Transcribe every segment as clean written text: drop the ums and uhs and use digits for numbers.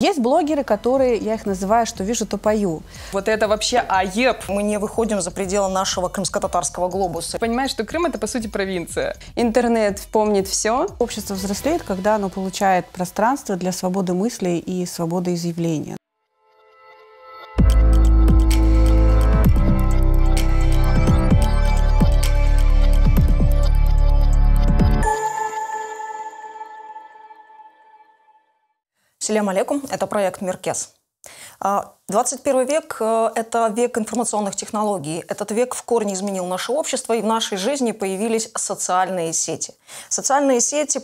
Есть блогеры, которые, я их называю, что вижу, то пою. Вот это вообще АЕП. Мы не выходим за пределы нашего крымско-татарского глобуса. Понимаешь, что Крым — это, по сути, провинция. Интернет помнит все. Общество взрослеет, когда оно получает пространство для свободы мыслей и свободы изъявления. Салям алейкум, это проект Миркес. 21 век – это век информационных технологий. Этот век в корне изменил наше общество, и в нашей жизни появились социальные сети. Социальные сети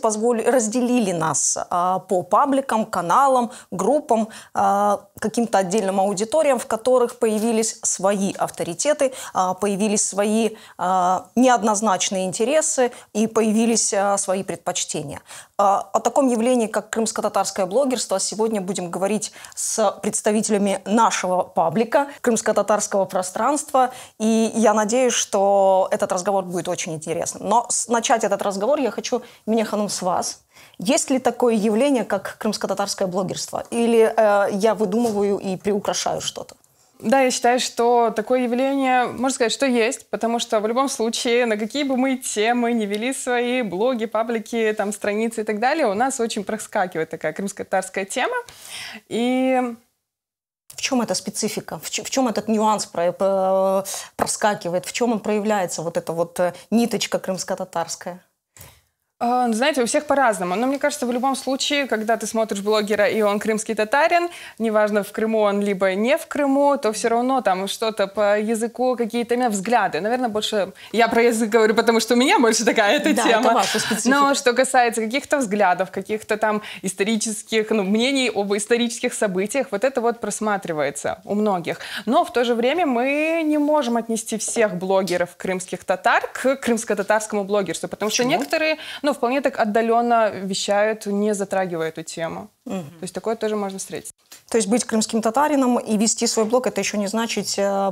разделили нас по пабликам, каналам, группам, каким-то отдельным аудиториям, в которых появились свои авторитеты, появились свои неоднозначные интересы и появились свои предпочтения. О таком явлении, как крымско-татарское блогерство, сегодня будем говорить с представителями нашего паблика, крымско-татарского пространства. И я надеюсь, что этот разговор будет очень интересным. Но начать этот разговор я хочу, Мине Ханум, с вас. Есть ли такое явление, как крымско-татарское блогерство? Или я выдумываю и приукрашаю что-то? Да, я считаю, что такое явление, можно сказать, что есть, потому что в любом случае, на какие бы мы темы не вели свои блоги, паблики, там, страницы и так далее, у нас очень проскакивает такая крымско-татарская тема. И в чем эта специфика? В чем этот нюанс проскакивает? В чем он проявляется, вот эта вот ниточка крымско-татарская? Знаете, у всех по-разному. Но мне кажется, в любом случае, когда ты смотришь блогера, и он крымский татарин, неважно, в Крыму он либо не в Крыму, то все равно там что-то по языку, какие-то взгляды. Наверное, больше... Я про язык говорю, потому что у меня больше такая эта тема. Это ваша специфика. Но что касается каких-то взглядов, каких-то там исторических, мнений об исторических событиях, вот это вот просматривается у многих. Но в то же время мы не можем отнести всех блогеров крымских татар к крымско-татарскому блогерству, потому что некоторые... вполне так отдаленно вещают, не затрагивая эту тему. То есть такое тоже можно встретить. То есть быть крымским татарином и вести свой блог, это еще не значит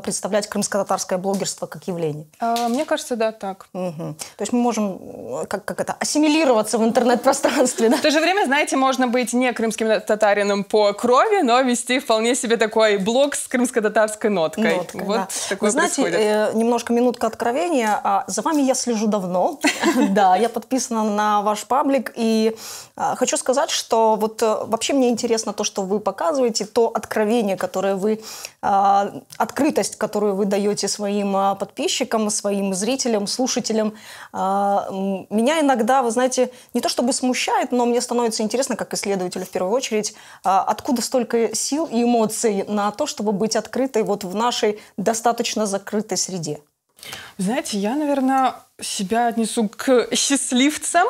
представлять крымско-татарское блогерство как явление? Мне кажется, да, так. То есть мы можем ассимилироваться в интернет-пространстве, да? В то же время, знаете, можно быть не крымским татарином по крови, но вести вполне себе такой блог с крымско-татарской ноткой. Вы знаете, немножко минутка откровения. За вами я слежу давно. Да, я подписана на ваш паблик. И хочу сказать, что вот вообще мне интересно то, что вы показываете, то откровение, которое вы, открытость, которую вы даете своим подписчикам, своим зрителям, слушателям. Меня иногда, вы знаете, не то чтобы смущает, но мне становится интересно, как исследователю в первую очередь, откуда столько сил и эмоций на то, чтобы быть открытой вот в нашей достаточно закрытой среде. Знаете, я, наверное, себя отнесу к счастливцам.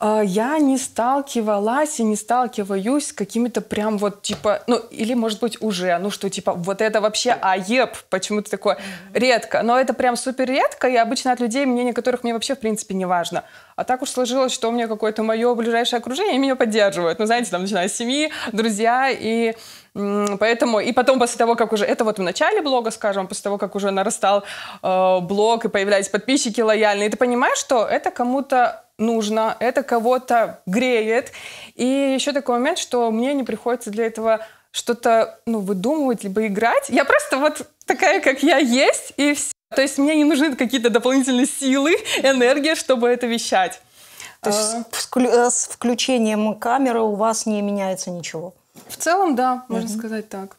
Я не сталкивалась и не сталкиваюсь с какими-то прям вот типа, или может быть уже, что типа вот это вообще АЕП, почему-то такое редко. Но это прям супер редко, и обычно от людей, мнение которых мне вообще в принципе не важно. А так уж сложилось, что у меня какое-то мое ближайшее окружение, и меня поддерживают. Знаете, там начиная с семьи, друзья, и поэтому, и потом после того, как уже, это вот в начале блога, скажем, после того, как уже нарастал блог и появлялись подписчики лояльные, ты понимаешь, что это кому-то нужно, это кого-то греет. И еще такой момент, что мне не приходится для этого что-то выдумывать, либо играть. Я просто вот такая, как я есть, и все. То есть мне не нужны какие-то дополнительные силы, энергия, чтобы это вещать. То есть с включением камеры у вас не меняется ничего? В целом, да, можно сказать так.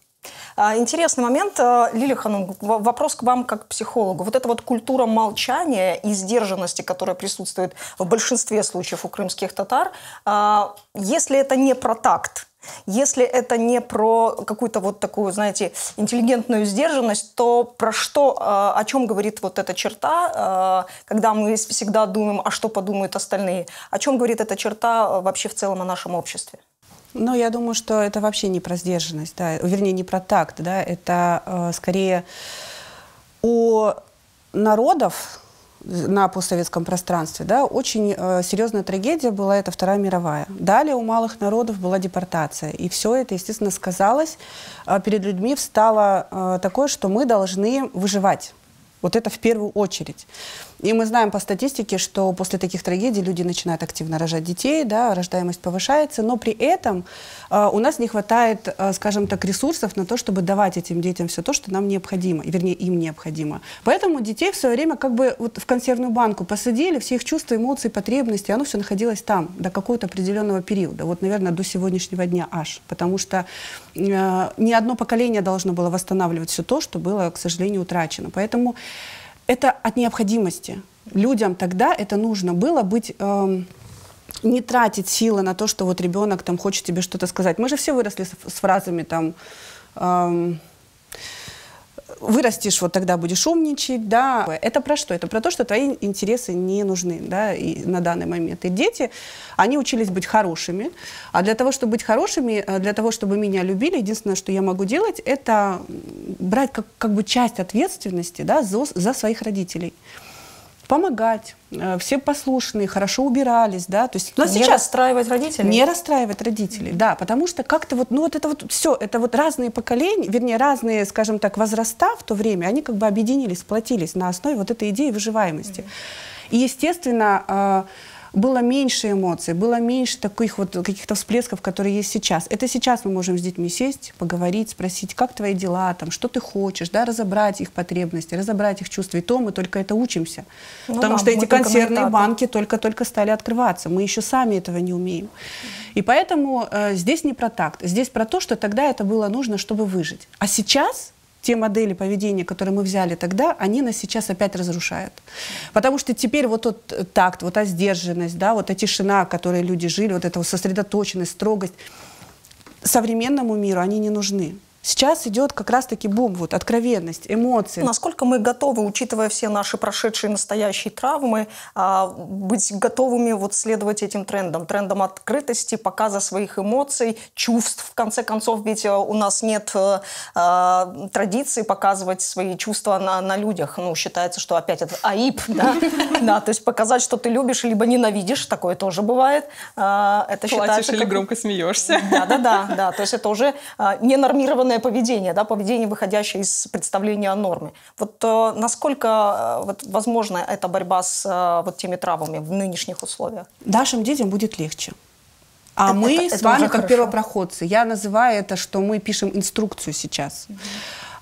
Интересный момент, Лилия Ханум, вопрос к вам как к психологу. Вот эта вот культура молчания и сдержанности, которая присутствует в большинстве случаев у крымских татар, если это не про такт, если это не про какую-то вот такую, знаете, интеллигентную сдержанность, то про что, о чем говорит вот эта черта, когда мы всегда думаем, а что подумают остальные? О чем говорит эта черта вообще в целом о нашем обществе? Я думаю, что это вообще не про сдержанность, да, вернее, не про такт, да, это скорее у народов на постсоветском пространстве, да, очень серьезная трагедия была, это Вторая мировая. Далее у малых народов была депортация, и все это, естественно, сказалось, перед людьми встало такое, что мы должны выживать. Вот это в первую очередь. И мы знаем по статистике, что после таких трагедий люди начинают активно рожать детей, да, рождаемость повышается, но при этом у нас не хватает, скажем так, ресурсов на то, чтобы давать этим детям все то, что нам необходимо, вернее, им необходимо. Поэтому детей в свое время как бы вот в консервную банку посадили, все их чувства, эмоции, потребности, оно все находилось там до какого-то определенного периода, вот, наверное, до сегодняшнего дня аж, потому что ни одно поколение должно было восстанавливать все то, что было, к сожалению, утрачено. Поэтому это от необходимости. Людям тогда это нужно было быть, не тратить силы на то, что вот ребенок там хочет тебе что-то сказать. Мы же все выросли с фразами там, вырастешь, вот тогда будешь умничать, да. Это про что? Это про то, что твои интересы не нужны, да, и на данный момент. И дети, они учились быть хорошими, а для того, чтобы быть хорошими, для того, чтобы меня любили, единственное, что я могу делать, это брать как бы часть ответственности, да, за своих родителей. Помогать, все послушные, хорошо убирались, да, то есть у нас не сейчас расстраивать родителей? Не расстраивать родителей, да, потому что как-то вот, ну вот это вот все, это вот разные поколения, вернее, разные, скажем так, возраста в то время, они как бы объединились, сплотились на основе вот этой идеи выживаемости. И, естественно, было меньше эмоций, было меньше таких вот каких-то всплесков, которые есть сейчас. Это сейчас мы можем с детьми сесть, поговорить, спросить, как твои дела, там, что ты хочешь, да, разобрать их потребности, разобрать их чувства. И то мы только это учимся. Ну, потому что эти консервные банки только-только стали открываться. Мы еще сами этого не умеем. И поэтому здесь не про такт. Здесь про то, что тогда это было нужно, чтобы выжить. А сейчас те модели поведения, которые мы взяли тогда, они нас сейчас опять разрушают. Потому что теперь вот тот такт, вот та сдержанность, да, вот та тишина, в которой люди жили, вот эта вот сосредоточенность, строгость, современному миру они не нужны. Сейчас идет как раз-таки бум, вот, откровенность, эмоции. Насколько мы готовы, учитывая все наши прошедшие настоящие травмы, быть готовыми вот следовать этим трендам открытости, показа своих эмоций, чувств. В конце концов, ведь у нас нет традиции показывать свои чувства на людях. Ну, считается, что опять это аиб, да? Да, то есть показать, что ты любишь либо ненавидишь, такое тоже бывает. Это плачешь или громко смеешься. Да, то есть это уже ненормированное поведение, да, поведение, выходящее из представления о норме. Вот насколько вот, возможна эта борьба с вот теми травмами в нынешних условиях? Нашим детям будет легче. А мы с вами как первопроходцы. Я называю это, что мы пишем инструкцию сейчас.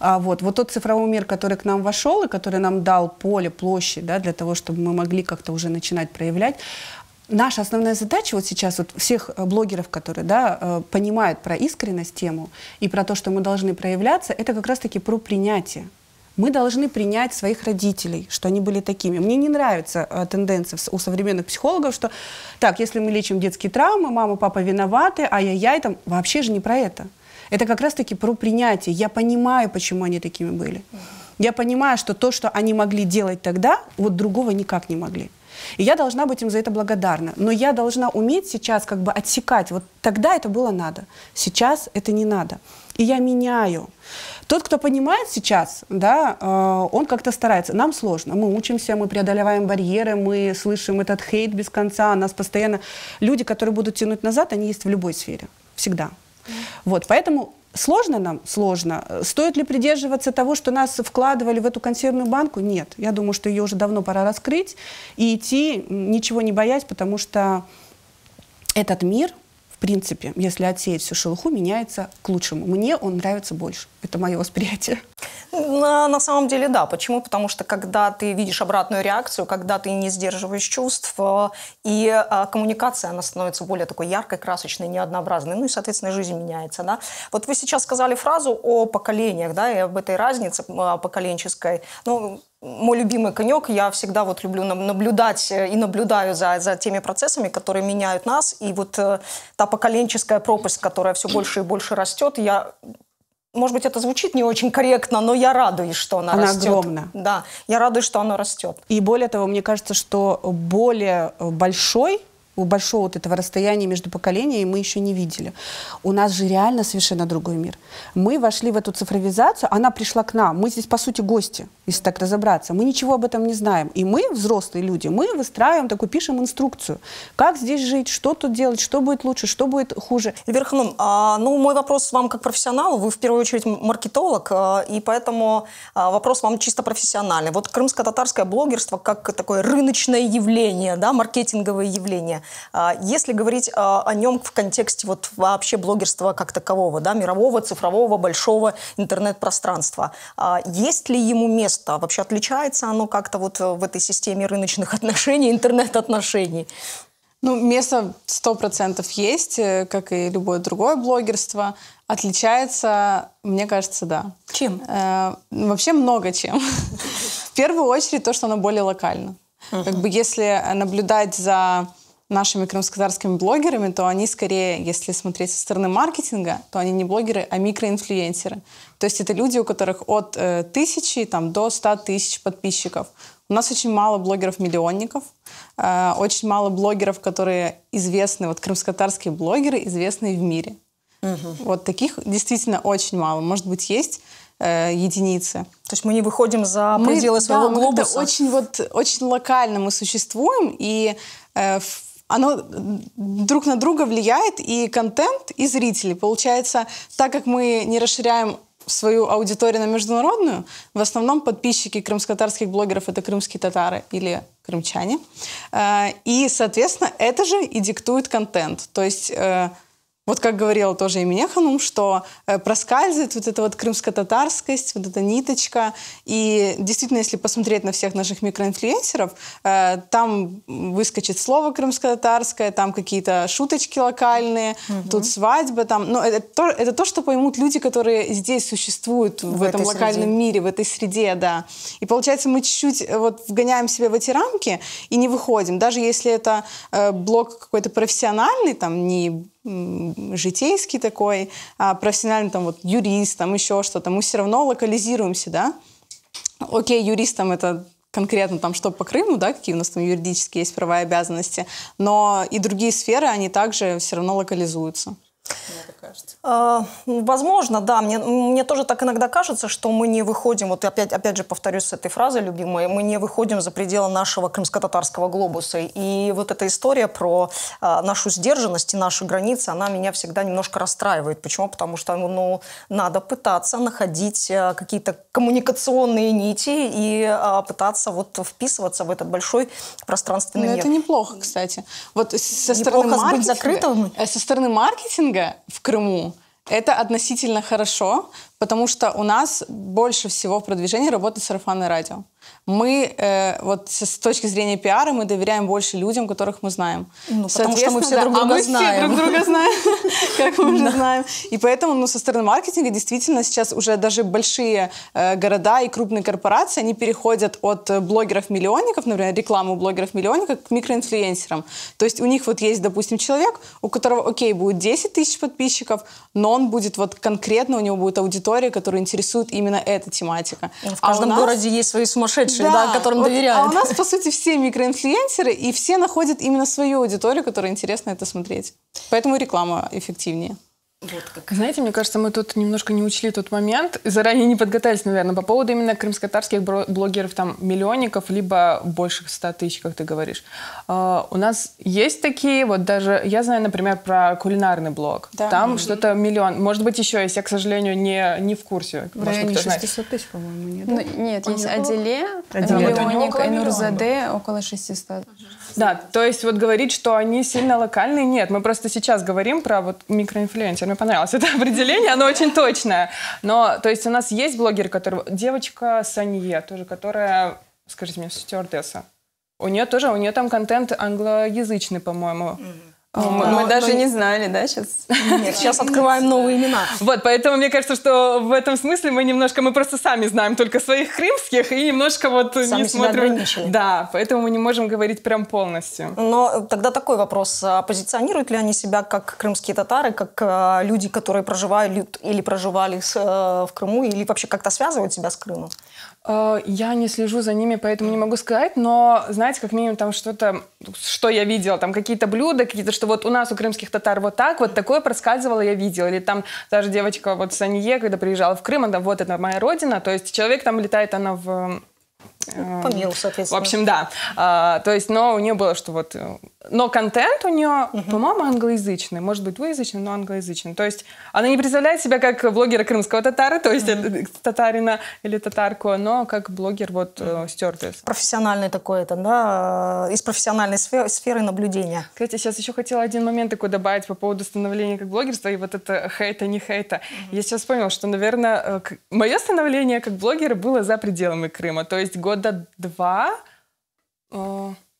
Вот тот цифровой мир, который к нам вошел и который нам дал поле, площадь, да, для того, чтобы мы могли как-то уже начинать проявлять. Наша основная задача вот сейчас вот всех блогеров, которые, да, понимают про искренность тему и про то, что мы должны проявляться, это как раз-таки про принятие. Мы должны принять своих родителей, что они были такими. Мне не нравится тенденция у современных психологов, что так, если мы лечим детские травмы, мама, папа виноваты, ай-яй-яй, там вообще же не про это. Это как раз-таки про принятие. Я понимаю, почему они такими были. Я понимаю, что то, что они могли делать тогда, вот другого никак не могли. И я должна быть им за это благодарна. Но я должна уметь сейчас как бы отсекать. Вот тогда это было надо, сейчас это не надо. И я меняю. Тот, кто понимает сейчас, да, он как-то старается. Нам сложно. Мы учимся, мы преодолеваем барьеры, мы слышим этот хейт без конца. Нас постоянно... Люди, которые будут тянуть назад, они есть в любой сфере. Всегда. Вот, поэтому... Сложно нам? Сложно. Стоит ли придерживаться того, что нас вкладывали в эту консервную банку? Нет. Я думаю, что ее уже давно пора раскрыть и идти, ничего не боясь, потому что этот мир, в принципе, если отсеять всю шелуху, меняется к лучшему. Мне он нравится больше. Это мое восприятие. На самом деле, да. Почему? Потому что когда ты видишь обратную реакцию, когда ты не сдерживаешь чувств, и коммуникация, она становится более такой яркой, красочной, неоднообразной. Ну и, соответственно, жизнь меняется. Да? Вот вы сейчас сказали фразу о поколениях, да, и об этой разнице поколенческой. Ну, мой любимый конек, я всегда вот люблю наблюдать и наблюдаю за теми процессами, которые меняют нас. И вот та поколенческая пропасть, которая все больше и больше растет, может быть, это звучит не очень корректно, но я радуюсь, что она растет. Она огромна. Да, я радуюсь, что она растет. И более того, мне кажется, что более большой большого вот этого расстояния между поколениями мы еще не видели. У нас же реально совершенно другой мир. Мы вошли в эту цифровизацию, она пришла к нам. Мы здесь, по сути, гости, если так разобраться. Мы ничего об этом не знаем. И мы, взрослые люди, мы выстраиваем такую, пишем инструкцию. Как здесь жить, что тут делать, что будет лучше, что будет хуже. Эльвира Ханум, ну, мой вопрос вам как профессионалу. Вы, в первую очередь, маркетолог, и поэтому вопрос вам чисто профессиональный. Вот крымско-татарское блогерство как такое рыночное явление, да, маркетинговое явление. Если говорить о нем в контексте вот вообще блогерства как такового, да, мирового, цифрового, большого интернет-пространства, есть ли ему место? Вообще отличается оно как-то вот в этой системе рыночных отношений, интернет-отношений? Ну, место 100% есть, как и любое другое блогерство. Отличается, мне кажется, да. Чем? Вообще много чем. В первую очередь то, что оно более локально. Как бы если наблюдать за нашими крымско-татарскими блогерами, то они скорее, если смотреть со стороны маркетинга, то они не блогеры, а микроинфлюенсеры. То есть это люди, у которых от 1000 до 100 тысяч подписчиков. У нас очень мало блогеров-миллионников, очень мало блогеров, которые известны, вот крымско-татарские блогеры, известные в мире. Вот таких действительно очень мало. Может быть, есть единицы. То есть мы не выходим за пределы своего глобуса? Очень локально мы существуем, и оно друг на друга влияет, и контент, и зрители. Получается, так как мы не расширяем свою аудиторию на международную, в основном подписчики крымско-татарских блогеров — это крымские татары или крымчане. И, соответственно, это же и диктует контент. То есть вот как говорила тоже Эмине Ханум, что проскальзывает вот эта вот крымско-татарскость, вот эта ниточка. И действительно, если посмотреть на всех наших микроинфлюенсеров, там выскочит слово крымско-татарское, там какие-то шуточки локальные, тут свадьба. Там, ну, это то, что поймут люди, которые здесь существуют в этом локальном мире, в этой среде, да. И получается, мы чуть-чуть вот вгоняем себя в эти рамки и не выходим. Даже если это блог какой-то профессиональный, там не житейский такой, профессиональный там вот юрист, там еще что-то, мы все равно локализируемся, да. Окей, юристам это конкретно там что по Крыму, да, какие у нас там юридические есть права и обязанности, но и другие сферы, они также все равно локализуются. Мне так кажется. Возможно, да. Мне тоже так иногда кажется, что мы не выходим, вот опять же повторюсь с этой фразой любимой, мы не выходим за пределы нашего крымско-татарского глобуса. И вот эта история про нашу сдержанность и наши границы, она меня всегда немножко расстраивает. Почему? Потому что ну, надо пытаться находить какие-то коммуникационные нити и пытаться вот вписываться в этот большой пространственный мир. Это неплохо, кстати. Вот со стороны маркетинга в Крыму это относительно хорошо, потому что у нас больше всего в продвижении работает сарафанное радио. Мы вот с точки зрения пиара мы доверяем больше людям, которых мы знаем. Ну, потому что мы все друг друга знаем. Мы все друг друга знаем, как мы уже знаем. И поэтому, ну, со стороны маркетинга действительно сейчас уже даже большие города и крупные корпорации, они переходят от блогеров-миллионников, например, рекламу блогеров-миллионников к микроинфлюенсерам. То есть у них вот есть, допустим, человек, у которого, окей, будет 10 тысяч подписчиков, но он будет вот конкретно, у него будет аудитория, которую интересует именно эта тематика. В каждом городе есть свои сумасшедшие, да, которым доверяют. А у нас, по сути, все микроинфлюенсеры, и все находят именно свою аудиторию, которой интересно это смотреть. Поэтому реклама эффективнее. Вот как. Знаете, мне кажется, мы тут немножко не учли тот момент, заранее не подготовились, наверное, по поводу именно крымско-татарских блогеров, там, миллионников, либо больше 100 тысяч, как ты говоришь. У нас есть такие, вот даже, я знаю, например, про кулинарный блог. Да. Там что-то миллион, может быть, еще есть, я, к сожалению, не в курсе. В районе 600 тысяч, по-моему, нет? Ну, нет, есть Аделе, миллионник, Нурзаде, около 600. Да, то есть вот говорить, что они сильно локальные, нет. Мы просто сейчас говорим про вот микроинфлюенсер. Мне понравилось это определение, оно очень точное. Но, то есть у нас есть блогер, который... Девочка Санье, тоже, которая, скажите мне, стюардесса. У нее там контент англоязычный, по-моему. Мы даже не знали, да, сейчас? Нет, сейчас открываем новые имена. Вот, поэтому мне кажется, что в этом смысле мы просто сами знаем только своих крымских и немножко вот сами не смотрим. ограничили. Да, поэтому мы не можем говорить прям полностью. Но тогда такой вопрос. Позиционируют ли они себя как крымские татары, как люди, которые проживают или проживали в Крыму, или вообще как-то связывают себя с Крымом? Я не слежу за ними, поэтому не могу сказать, но, знаете, как минимум там что-то, что я видела, там какие-то блюда, какие-то, что вот у нас, у крымских татар, вот так, вот такое проскальзывало, я видела. Или там та же девочка вот Санье, когда приезжала в Крым, она, вот это моя родина, то есть человек там летает, она в... По миру, соответственно. В общем, да. То есть, но у нее было, что вот... Но контент у нее, по-моему, англоязычный. Может быть, двуязычный, но англоязычный. То есть она не представляет себя как блогера крымского татара, то есть татарина или татарку, но как блогер вот стюардесс. Профессиональный такой, это, да, из профессиональной сферы наблюдения. Кстати, сейчас еще хотела один момент такой добавить по поводу становления как блогерства и вот это хейта, не хейта. Я сейчас вспомнила, что, наверное, мое становление как блогера было за пределами Крыма. То есть года 2...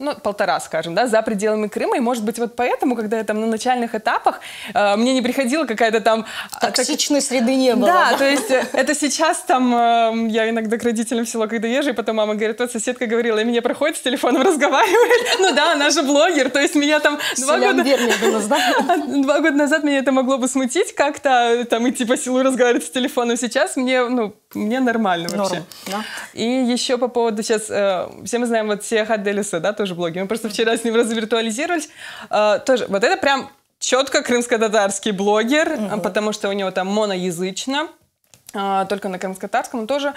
ну, 1,5, скажем, да, за пределами Крыма. И, может быть, вот поэтому, когда я там на начальных этапах, мне не приходила какая-то там... Токсичной среды не было. Да, то есть это сейчас там... я иногда к родителям в село, когда езжу, и потом мама говорит, вот соседка говорила, и меня проходит с телефоном, разговаривает. Ну да, она же блогер, то есть меня там 2 года назад меня это могло бы смутить как-то, там идти по селу разговаривать с телефоном. Сейчас мне нормально вообще. Да. И еще по поводу сейчас... все мы знаем вот Сияхат Делиса, да, тоже блогер. Мы просто вчера с ним развиртуализировались. Тоже, вот это прям четко крымско-татарский блогер, потому что у него там моноязычно, только на крымско-татарском. Он тоже...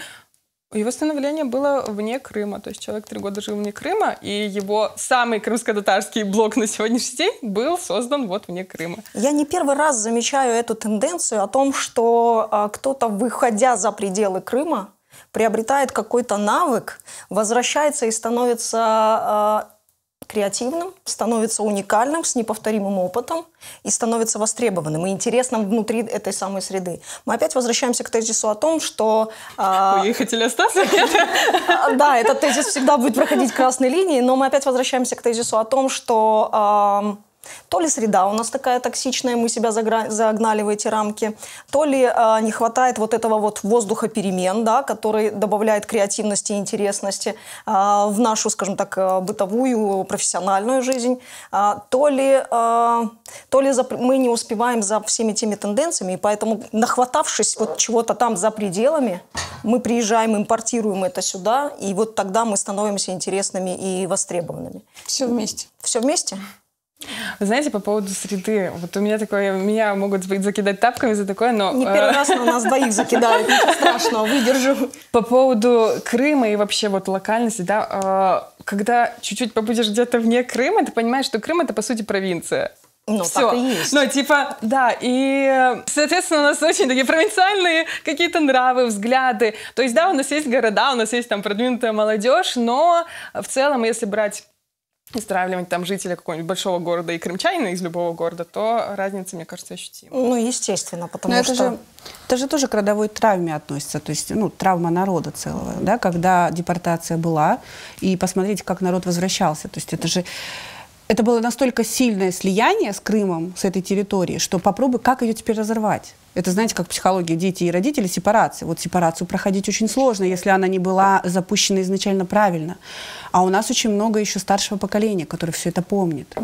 Его становление было вне Крыма. То есть человек 3 года жил вне Крыма, и его самый крымско-татарский блог на сегодняшний день был создан вот вне Крыма. Я не первый раз замечаю эту тенденцию о том, что кто-то, выходя за пределы Крыма, приобретает какой-то навык, возвращается и становится креативным, становится уникальным, с неповторимым опытом и становится востребованным и интересным внутри этой самой среды. Мы опять возвращаемся к тезису о том, что... Вы хотели остаться? Да, этот тезис всегда будет проходить красной линией, но мы опять возвращаемся к тезису о том, что... То ли среда у нас такая токсичная, мы себя загнали в эти рамки, то ли не хватает вот этого вот воздуха перемен, да, который добавляет креативности и интересности в нашу, скажем так, бытовую, профессиональную жизнь, то ли мы не успеваем за всеми теми тенденциями, и поэтому, нахватавшись вот чего-то там за пределами, мы приезжаем, импортируем это сюда, и вот тогда мы становимся интересными и востребованными. Все вместе. Все вместе? Вы знаете, по поводу среды, вот у меня такое, меня могут закидать тапками за такое, но... Не первый раз на нас двоих закидают, ничего страшного, выдержу. По поводу Крыма и вообще вот локальности, да, когда чуть-чуть побудешь где-то вне Крыма, ты понимаешь, что Крым — это, по сути, провинция. Ну, все. Так и есть. Ну, типа, да, и, соответственно, у нас очень такие провинциальные какие-то нравы, взгляды. То есть, да, у нас есть города, у нас есть там продвинутая молодежь, но в целом, если брать и сравнивать там жителя какого-нибудь большого города и крымчанина из любого города, то разница, мне кажется, ощутима. Ну, естественно, потому что... Это же тоже к родовой травме относится, то есть, ну, травма народа целого, да, когда депортация была, и посмотрите, как народ возвращался, то есть это было настолько сильное слияние с Крымом, с этой территорией, что попробуй, как ее теперь разорвать. Это, знаете, как психология дети и родители, сепарация. Вот сепарацию проходить очень сложно, если она не была запущена изначально правильно. А у нас очень много еще старшего поколения, которое все это помнит.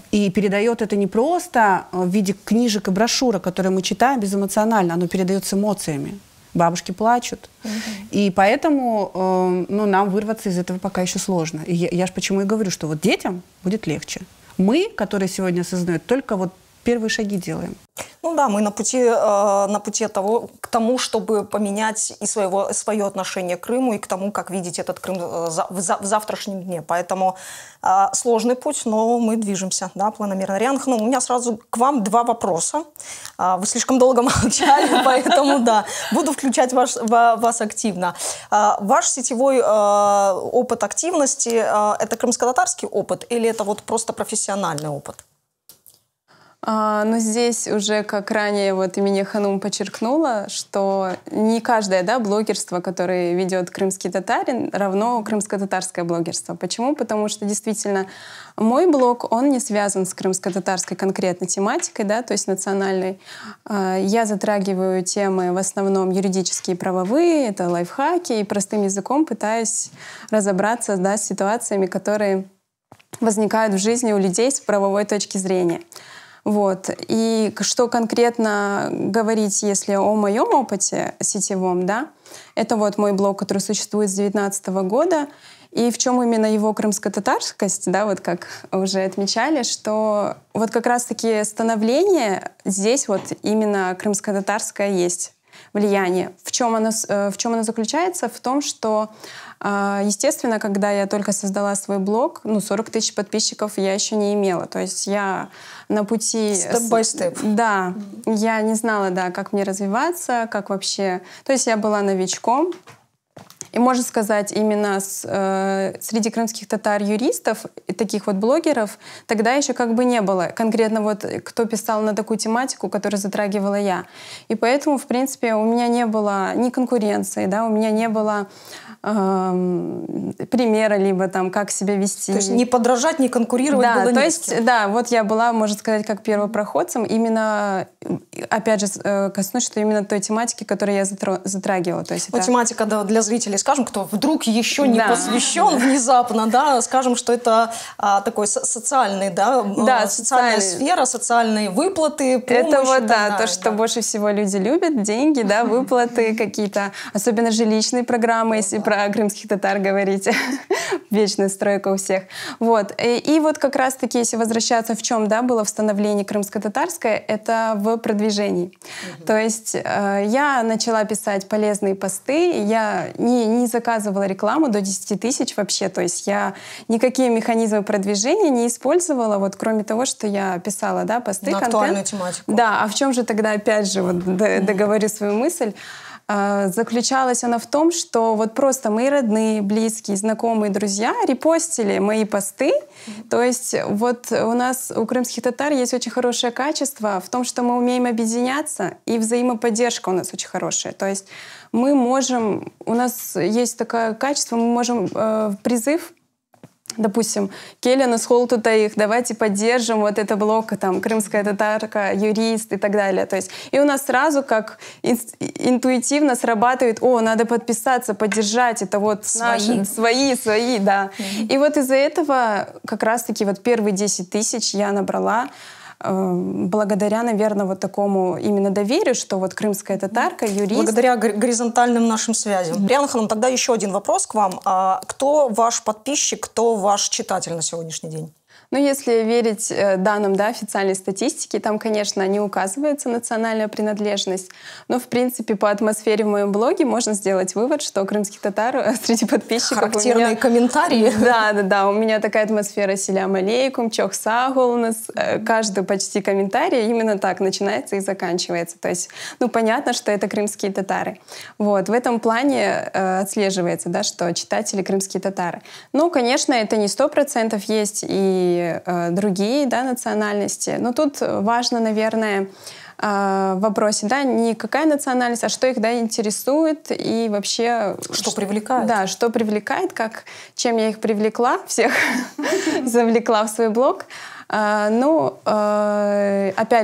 И передает это не просто в виде книжек и брошюрок, которые мы читаем безэмоционально, оно передается эмоциями. Бабушки плачут. И поэтому нам вырваться из этого пока еще сложно. И я же почему и говорю, что вот детям будет легче. Мы, которые сегодня осознают, только вот первые шаги делаем. Ну да, мы на пути к тому, чтобы поменять и свое отношение к Крыму, и к тому, как видеть этот Крым в завтрашнем дне. Поэтому сложный путь, но мы движемся, да, планомерно. Риан Ханум, у меня сразу к вам 2 вопроса. Вы слишком долго молчали, поэтому, да, буду включать вас активно. Ваш сетевой опыт активности – это крымско-татарский опыт или это вот просто профессиональный опыт? Но здесь уже, как ранее вот имени Ханум подчеркнула, что не каждое, да, блогерство, которое ведет крымский татарин, равно крымско-татарское блогерство. Почему? Потому что действительно мой блог, он не связан с крымско-татарской конкретной тематикой, да, то есть национальной. Я затрагиваю темы в основном юридические и правовые, это лайфхаки, и простым языком пытаюсь разобраться, да, с ситуациями, которые возникают в жизни у людей с правовой точки зрения. Вот. И что конкретно говорить, если о моем опыте сетевом, да, это вот мой блог, который существует с 2019 года. И в чем именно его крымско-татарскость, да, вот как уже отмечали, что вот как раз-таки становление здесь вот именно крымско-татарское есть влияние. В чем оно заключается? В том, что, естественно, когда я только создала свой блог, 40 тысяч подписчиков я еще не имела. То есть я на пути... Степ-бай-степ. Да. Я не знала, да, как мне развиваться, как вообще... То есть я была новичком. И можно сказать, именно среди крымских татар-юристов и таких вот блогеров тогда еще как бы не было. Конкретно вот кто писал на такую тематику, которую затрагивала я. И поэтому, в принципе, у меня не было ни конкуренции, да, у меня не было примера, либо там, как себя вести. То есть не подражать, не конкурировать да, было то не есть, с кем. да, вот я была, можно сказать, как первопроходцем, именно, опять же, коснусь, что именно той тематики, которую я затрагивала. То есть это... Тематика, да, для зрителей, скажем, кто вдруг еще не Да. посвящен внезапно, да, скажем, что это такой социальный, да, социальная сфера, социальные выплаты, помощь. Это вот, и так да, далее, то, что больше всего люди любят, деньги, да, выплаты какие-то, особенно жилищные программы, если про крымских татар говорить, вечная стройка у всех. Вот. И вот как раз-таки, если возвращаться, в чем, да, было в становлении крымско-татарское, это в продвижении. То есть я начала писать полезные посты, я не заказывала рекламу до 10 тысяч вообще, то есть я никакие механизмы продвижения не использовала, вот кроме того, что я писала, да, посты, на контент. актуальную тематику. Да, а в чем же тогда, опять же, вот договорю свою мысль, заключалась она в том, что вот просто мои родные, близкие, знакомые, друзья репостили мои посты. То есть вот у нас, у крымских татар, есть очень хорошее качество в том, что мы умеем объединяться, и взаимоподдержка у нас очень хорошая. То есть мы можем, у нас есть такое качество, мы можем призыв, допустим, Келлина Схолтутаих, давайте поддержим вот это блок, там, крымская татарка, юрист и так далее. То есть, и у нас сразу как интуитивно срабатывает, надо подписаться, поддержать, это вот свои, да. И вот из-за этого как раз-таки вот первые 10 тысяч я набрала благодаря, наверное, вот такому именно доверию, что вот крымская татарка, юрист. Благодаря горизонтальным нашим связям. Рианна Ханум, тогда еще один вопрос к вам. Кто ваш подписчик, кто ваш читатель на сегодняшний день? Ну, если верить данным, да, официальной статистики, там, конечно, не указывается национальная принадлежность, но, в принципе, по атмосфере в моем блоге можно сделать вывод, что крымских татар среди подписчиков характерные у меня... комментарии. Да, у меня такая атмосфера «Селям алейкум», «Чох сагул» у нас. Каждый почти комментарий именно так начинается и заканчивается. То есть, понятно, что это крымские татары. Вот, в этом плане отслеживается, да, что читатели крымские татары. Ну, конечно, это не 100%, есть и другие, да, национальности. Но тут важно, наверное, в вопросе, да, не какая национальность, а что их, да, интересует и вообще... Что привлекает. Да, что привлекает, чем я их привлекла, всех завлекла в свой блог. Опять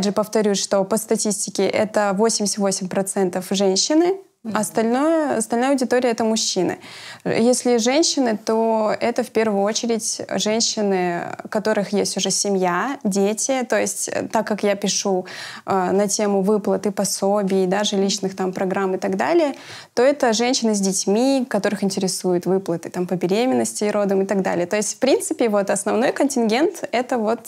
же, повторюсь, что по статистике это 88% женщины, остальная аудитория — это мужчины. Если женщины, то это в первую очередь женщины, у которых есть уже семья, дети. То есть так как я пишу на тему выплаты, пособий, да, жилищных там программ и так далее, то это женщины с детьми, которых интересуют выплаты там, по беременности и родам и так далее. То есть в принципе вот основной контингент — это вот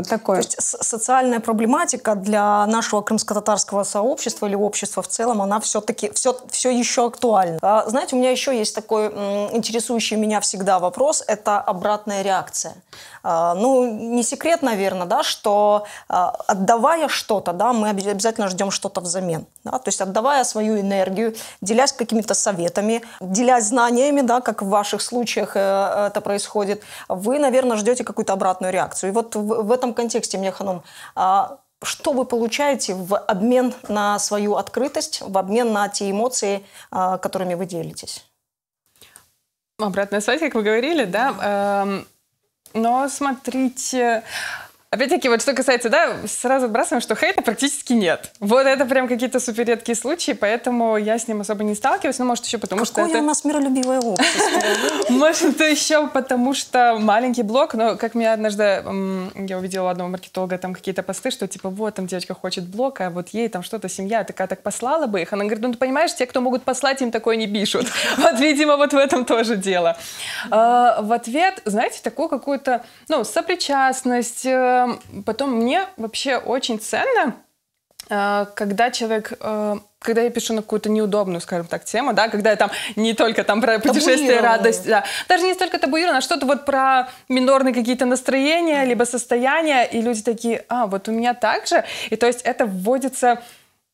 такой. То есть социальная проблематика для нашего крымско-татарского сообщества или общества в целом, она все-таки все еще актуально. Знаете, у меня еще есть такой интересующий меня всегда вопрос, это обратная реакция. Не секрет, наверное, да, что отдавая что-то, да, мы обязательно ждем что-то взамен. Да, то есть отдавая свою энергию, делясь какими-то советами, делясь знаниями, да, как в ваших случаях это происходит, вы, наверное, ждете какую-то обратную реакцию. И вот в этом контексте, Эмине Ханум, что вы получаете в обмен на свою открытость, в обмен на те эмоции, которыми вы делитесь? Обратная связь, как вы говорили, да. Но смотрите, Опять-таки, вот что касается, да, сразу отбрасываем, что хейта практически нет. Вот это прям какие-то супер редкие случаи, поэтому я с ним особо не сталкиваюсь, ну, может, еще потому что Какое это... у нас миролюбивое общество. Может, еще потому что маленький блог, но как меня однажды, я увидела у одного маркетолога там какие-то посты, что типа вот там девочка хочет блог, а вот ей там что-то семья такая так послала бы их. Она говорит, ну ты понимаешь, те, кто могут послать, им такое не пишут. Вот, видимо, вот в этом тоже дело. В ответ, знаете, такую какую-то, ну, сопричастность. Потом мне вообще очень ценно, когда человек, когда я пишу на какую-то неудобную, скажем так, тему, да, когда я там не только там про путешествие, радость, да, даже не столько табуировано, а что-то вот про минорные какие-то настроения, либо состояния, и люди такие, вот у меня так же, и то есть это вводится...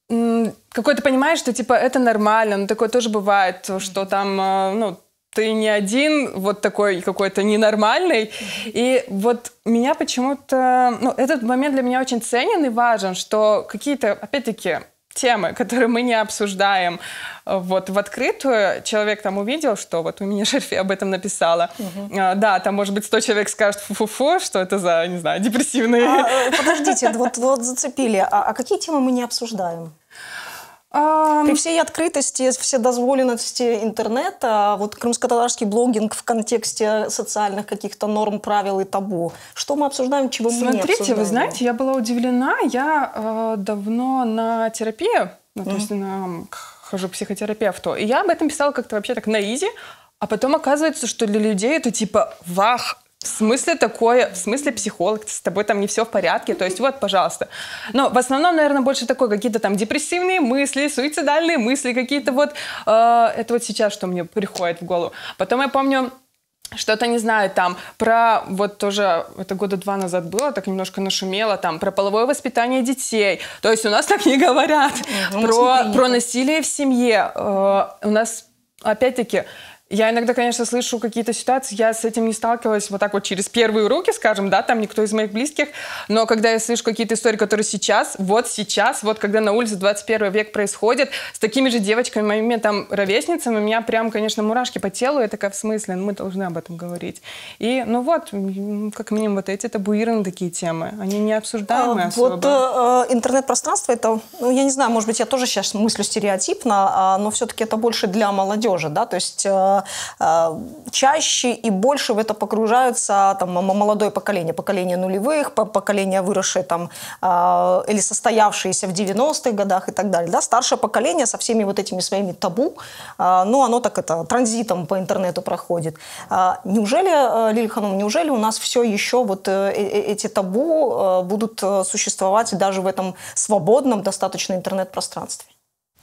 Какой-то понимаешь, что типа это нормально, но такое тоже бывает, что там, ну, ты не один вот такой какой-то ненормальный. И вот меня почему-то... Ну, этот момент для меня очень ценен и важен, что какие-то, опять-таки, темы, которые мы не обсуждаем вот в открытую, человек там увидел, что вот у меня Шерфи об этом написала. Да, там, может быть, 100 человек скажет фу-фу-фу, что это за, не знаю, депрессивные... Подождите, вот зацепили. А какие темы мы не обсуждаем? При всей открытости, вседозволенности интернета, вот крымско-татарский блогинг в контексте социальных каких-то норм, правил и табу. Что мы обсуждаем, чего мы не обсуждаем? Смотрите, вы знаете, я была удивлена. Я давно на терапию, ну, то есть хожу к психотерапевту, и я об этом писала как-то вообще так на изи, а потом оказывается, что для людей это типа вах. В смысле такое? В смысле психолог? С тобой там не все в порядке? То есть вот, пожалуйста. Но в основном, наверное, больше такое, какие-то там депрессивные мысли, суицидальные мысли, какие-то вот... это вот сейчас, что мне приходит в голову. Потом я помню... Что-то, не знаю, там, про, вот тоже, это года 2 назад было, так немножко нашумело, там, про половое воспитание детей. То есть у нас так не говорят. Про насилие в семье. У нас, опять-таки, я иногда, конечно, слышу какие-то ситуации, я с этим не сталкивалась вот так вот через первые руки, скажем, да, там никто из моих близких, но когда я слышу какие-то истории, которые сейчас, вот когда на улице 21 век происходит, с такими же девочками, моими там ровесницами, у меня прям, конечно, мурашки по телу, я такая, в смысле, мы должны об этом говорить. И, ну вот, как минимум, вот эти табуированные такие темы, они не обсуждаемые особо. Вот интернет-пространство, это, ну, я не знаю, может быть, я тоже сейчас мыслю стереотипно, но все-таки это больше для молодежи, да, то есть чаще и больше в это погружаются там, молодое поколение нулевых, поколение, выросшее там, или состоявшееся в 90-х годах и так далее. Да? Старшее поколение со всеми вот этими своими табу, ну, оно так это транзитом по интернету проходит. Неужели, Лилия Ханум, неужели у нас все еще вот эти табу будут существовать даже в этом свободном достаточно интернет-пространстве?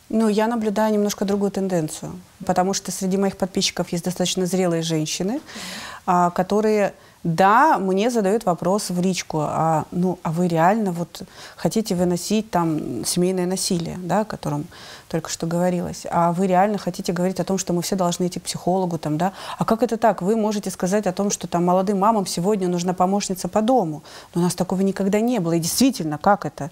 Ну, я наблюдаю немножко другую тенденцию, потому что среди моих подписчиков есть достаточно зрелые женщины, которые, да, мне задают вопрос в личку, а вы реально вот хотите выносить там семейное насилие, да, о котором только что говорилось, а вы реально хотите говорить о том, что мы все должны идти к психологу, там, да, а как это так? Вы можете сказать о том, что там молодым мамам сегодня нужна помощница по дому, но у нас такого никогда не было, и действительно, как это?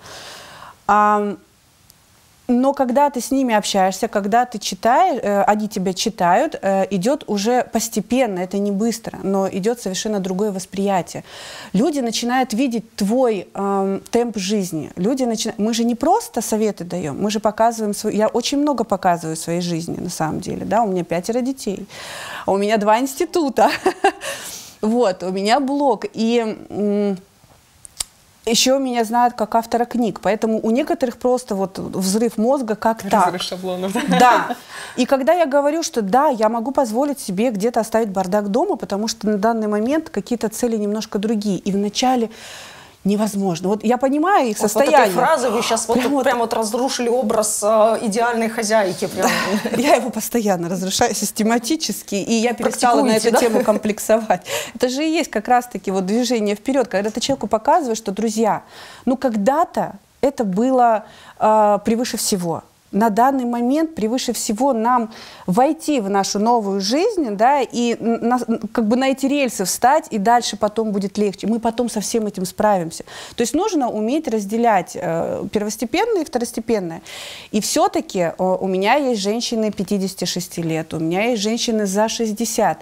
Но когда ты с ними общаешься, когда ты читаешь, они тебя читают, идет уже постепенно, это не быстро, но идет совершенно другое восприятие. Люди начинают видеть твой темп жизни. Мы же не просто советы даем, мы же показываем я очень много показываю своей жизни, на самом деле. Да? У меня 5 детей, у меня 2 института, вот, у меня блог. И еще меня знают как автора книг, поэтому у некоторых просто вот взрыв мозга, как так. Разрыв шаблонов. Да. И когда я говорю, что да, я могу позволить себе где-то оставить бардак дома, потому что на данный момент какие-то цели немножко другие. И вначале невозможно. Вот я понимаю их состояние. Вот этой фразы вы сейчас прям вот разрушили образ идеальной хозяйки. Прям. Я его постоянно разрушаю систематически, и я перестала на эту тему комплексовать. Это же и есть как раз-таки вот движение вперед, когда ты человеку показываешь, что, друзья, ну когда-то это было превыше всего. На данный момент превыше всего нам войти в нашу новую жизнь, да, и как бы на эти рельсы встать, и дальше потом будет легче. Мы потом со всем этим справимся. То есть нужно уметь разделять первостепенное и второстепенное. И все-таки у меня есть женщины 56 лет, у меня есть женщины за 60.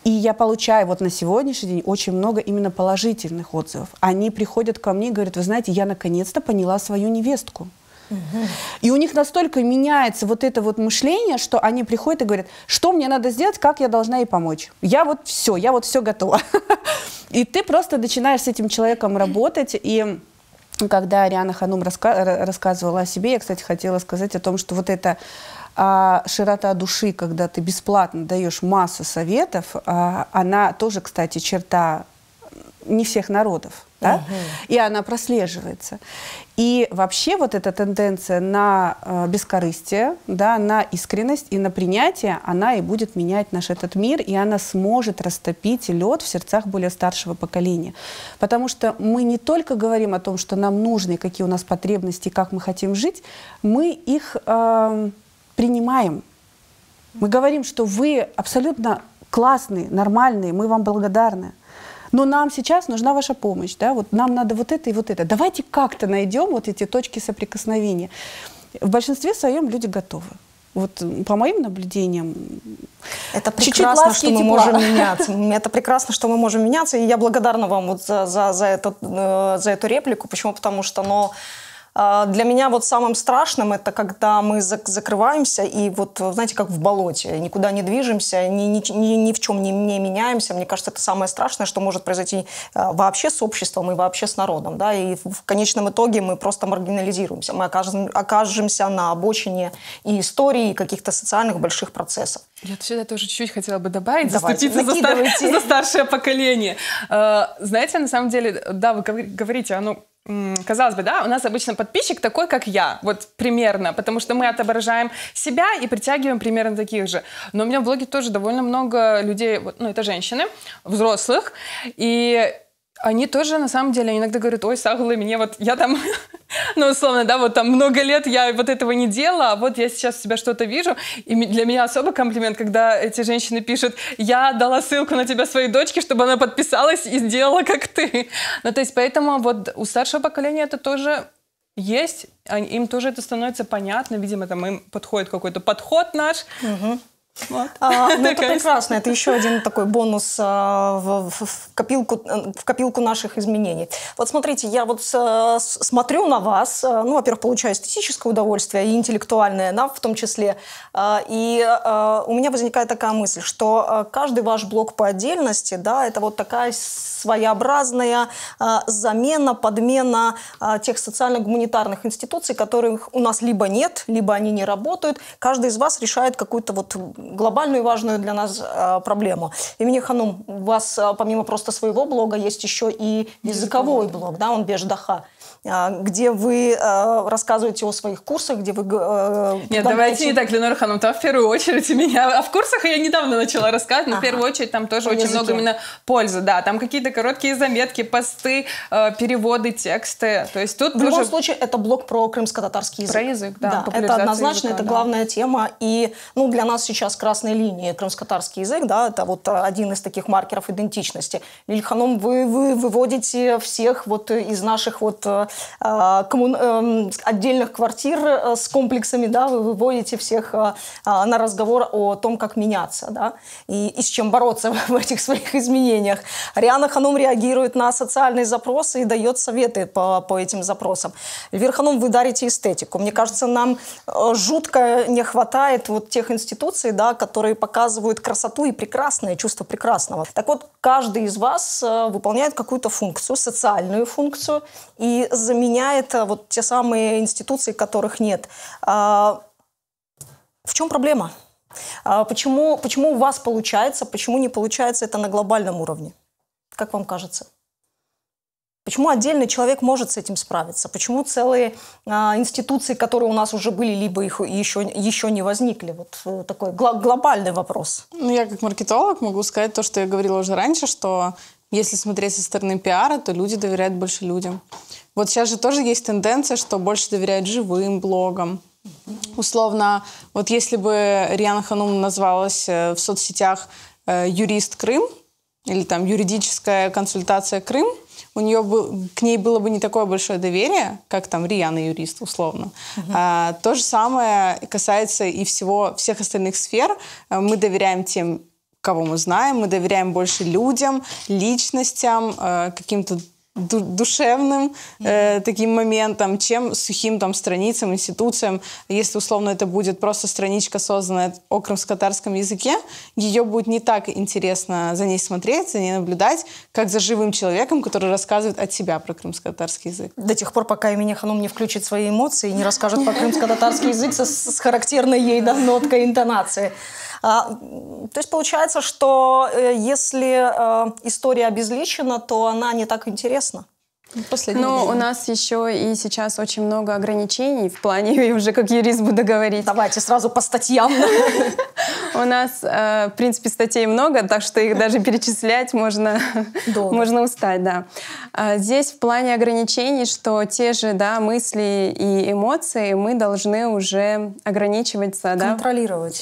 И я получаю вот на сегодняшний день очень много именно положительных отзывов. Они приходят ко мне и говорят, вы знаете, я наконец-то поняла свою невестку. И у них настолько меняется вот это вот мышление, что они приходят и говорят, что мне надо сделать, как я должна ей помочь. Я вот все готова. И ты просто начинаешь с этим человеком работать. И когда Риана Ханум рассказывала о себе, я, кстати, хотела сказать о том, что вот эта широта души, когда ты бесплатно даешь массу советов, она тоже, кстати, черта не всех народов. Да? И она прослеживается. И вообще вот эта тенденция на бескорыстие, да, на искренность и на принятие, она и будет менять наш этот мир, и она сможет растопить лед в сердцах более старшего поколения. Потому что мы не только говорим о том, что нам нужно, и какие у нас потребности, как мы хотим жить, мы их принимаем. Мы говорим, что вы абсолютно классные, нормальные, мы вам благодарны. Но нам сейчас нужна ваша помощь, да, вот нам надо вот это и вот это. Давайте как-то найдем вот эти точки соприкосновения. В большинстве своем люди готовы. Вот по моим наблюдениям, это прекрасно, что мы можем меняться. Это прекрасно, что мы можем меняться, и я благодарна вам вот за эту реплику. Почему? Потому что, для меня вот самым страшным это когда мы закрываемся и вот, знаете, как в болоте, никуда не движемся, ни в чем не меняемся. Мне кажется, это самое страшное, что может произойти вообще с обществом и вообще с народом. Да? И в конечном итоге мы просто маргинализируемся, мы окажемся на обочине и истории, и каких-то социальных больших процессов. Я сюда тоже чуть-чуть хотела бы добавить, заступиться за старшее поколение. Знаете, на самом деле, да, вы говорите, казалось бы, да, у нас обычно подписчик такой, как я, вот примерно, потому что мы отображаем себя и притягиваем примерно таких же. Но у меня в блоге тоже довольно много людей, это женщины, взрослых, и они тоже, на самом деле, иногда говорят, ой, Сагулы, мне вот, я там, условно, да, вот там много лет я вот этого не делала, а вот я сейчас у себя что-то вижу, и для меня особо комплимент, когда эти женщины пишут, я дала ссылку на тебя своей дочке, чтобы она подписалась и сделала, как ты. То есть, поэтому вот у старшего поколения это тоже есть, им тоже это становится понятно, видимо, там им подходит какой-то подход наш. Вот. Это прекрасно. Это еще один такой бонус в копилку наших изменений. Вот смотрите, я вот смотрю на вас, во-первых, получаю эстетическое удовольствие и интеллектуальное, да, в том числе. И у меня возникает такая мысль, что каждый ваш блог по отдельности, да, это вот такая своеобразная замена, подмена тех социально-гуманитарных институций, которых у нас либо нет, либо они не работают. Каждый из вас решает какую-то вот глобальную и важную для нас проблему. Эмине Ханум, у вас помимо просто своего блога есть еще и языковой блог, да, он Беждаха, где вы рассказываете о своих курсах, где вы... Нет, давайте не так, Ленора Ханум, там в первую очередь у меня... А в курсах я недавно начала рассказывать, но в первую очередь там тоже очень много именно пользы. Да, там какие-то короткие заметки, посты, переводы, тексты. То есть тут в любом случае это блог про крымско-татарский язык. Про язык, да. Это однозначно, языка, это главная тема. И для нас сейчас красной линией крымско-татарский язык, да, это вот один из таких маркеров идентичности. Лилия Ханум, вы выводите всех вот из наших вот отдельных квартир с комплексами, да, вы выводите всех на разговор о том, как меняться, да, и с чем бороться в этих своих изменениях. Риана Ханум реагирует на социальные запросы и дает советы по этим запросам. Эльвира Ханум, вы дарите эстетику. Мне кажется, нам жутко не хватает вот тех институций, да, которые показывают красоту и прекрасное, чувство прекрасного. Так вот, каждый из вас выполняет какую-то функцию, социальную функцию, и заменяет вот те самые институции, которых нет. В чем проблема? Почему у вас получается, почему не получается это на глобальном уровне? Как вам кажется? Почему отдельный человек может с этим справиться? Почему целые институции, которые у нас уже были, либо их еще не возникли? Вот такой глобальный вопрос. Я как маркетолог могу сказать то, что я говорила уже раньше, что если смотреть со стороны пиара, то люди доверяют больше людям. Вот сейчас же тоже есть тенденция, что больше доверяют живым блогам. Условно, вот если бы Риана Ханум назвалась в соцсетях «Юрист Крым» или там «Юридическая консультация Крым», к ней было бы не такое большое доверие, как там Риана юрист, условно. То же самое касается и всех остальных сфер. Мы доверяем тем кого мы знаем, мы доверяем больше людям, личностям, каким-то душевным таким моментом, чем сухим там страницам, институциям. Если условно это будет просто страничка, созданная о крымско-татарском языке, ее будет не так интересно за ней смотреть, за ней наблюдать, как за живым человеком, который рассказывает от себя про крымско-татарский язык. До тех пор, пока Эмине Ханум не включит свои эмоции и не расскажет про крымско-татарский язык с характерной ей ноткой интонации. То есть получается, что если история обезличена, то она не так интересна. Но у нас еще и сейчас очень много ограничений в плане, я уже как юрист буду говорить. Давайте сразу по статьям. У нас, в принципе, статей много, так что их даже перечислять можно устать, да. Здесь в плане ограничений, что те же, да, мысли и эмоции мы должны уже ограничиваться, да.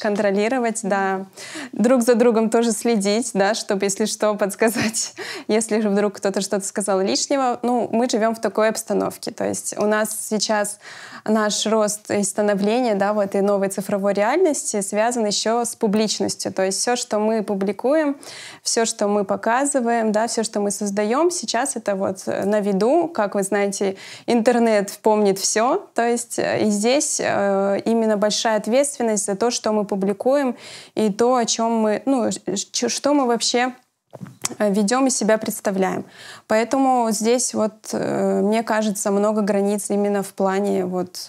Контролировать, да. Друг за другом тоже следить, да, чтобы, если что, подсказать, если же вдруг кто-то что-то сказал лишнего. Ну, мы живем в такой обстановке. То есть у нас сейчас наш рост и становление, да, в этой новой цифровой реальности связан еще с публичностью. То есть все, что мы публикуем, все, что мы показываем, да, все, что мы создаем, сейчас это вот на виду. Как вы знаете, интернет помнит все. То есть и здесь именно большая ответственность за то, что мы публикуем, и то, о чем мы, ну, что мы вообще ведем и себя представляем. Поэтому здесь вот, мне кажется, много границ именно в плане вот...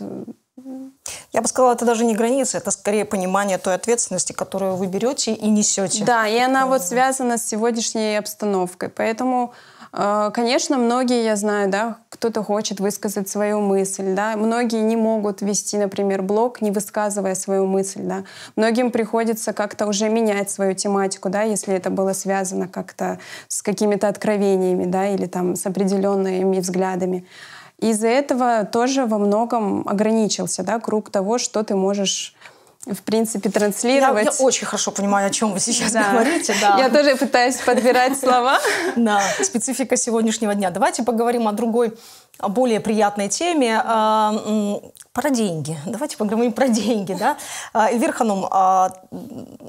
Я бы сказала, это даже не границы, это скорее понимание той ответственности, которую вы берете и несете. Да, и она вот связана с сегодняшней обстановкой. Поэтому, конечно, многие, я знаю, да, кто-то хочет высказать свою мысль, да, многие не могут вести, например, блог, не высказывая свою мысль, да. Многим приходится как-то уже менять свою тематику, да, если это было связано как-то с какими-то откровениями, да, или там с определенными взглядами. Из-за этого тоже во многом ограничился, да, круг того, что ты можешь, в принципе, транслировать. Я очень хорошо понимаю, о чем вы сейчас говорите. Да. Я тоже пытаюсь подбирать слова. Да, специфика сегодняшнего дня. Давайте поговорим о другой, более приятной теме. Про деньги. Давайте поговорим про деньги. Да? Эльвира Ханум,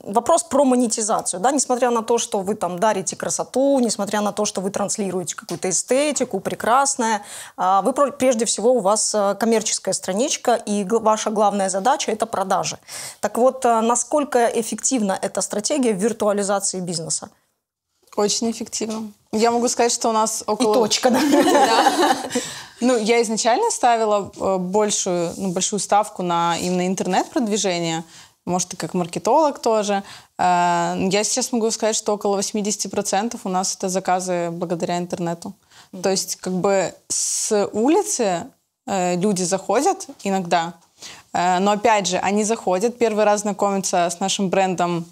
вопрос про монетизацию. Да? Несмотря на то, что вы там дарите красоту, несмотря на то, что вы транслируете какую-то эстетику, прекрасное, вы, прежде всего, у вас коммерческая страничка, и ваша главная задача – это продажи. Так вот, насколько эффективна эта стратегия в виртуализации бизнеса? Очень эффективно. Я могу сказать, что у нас около... И точка, да? Ну, я изначально ставила большую ставку на именно интернет-продвижение. Может, и как маркетолог тоже. Я сейчас могу сказать, что около 80% у нас это заказы благодаря интернету. То есть, как бы с улицы люди заходят иногда, но, опять же, они заходят, первый раз знакомятся с нашим брендом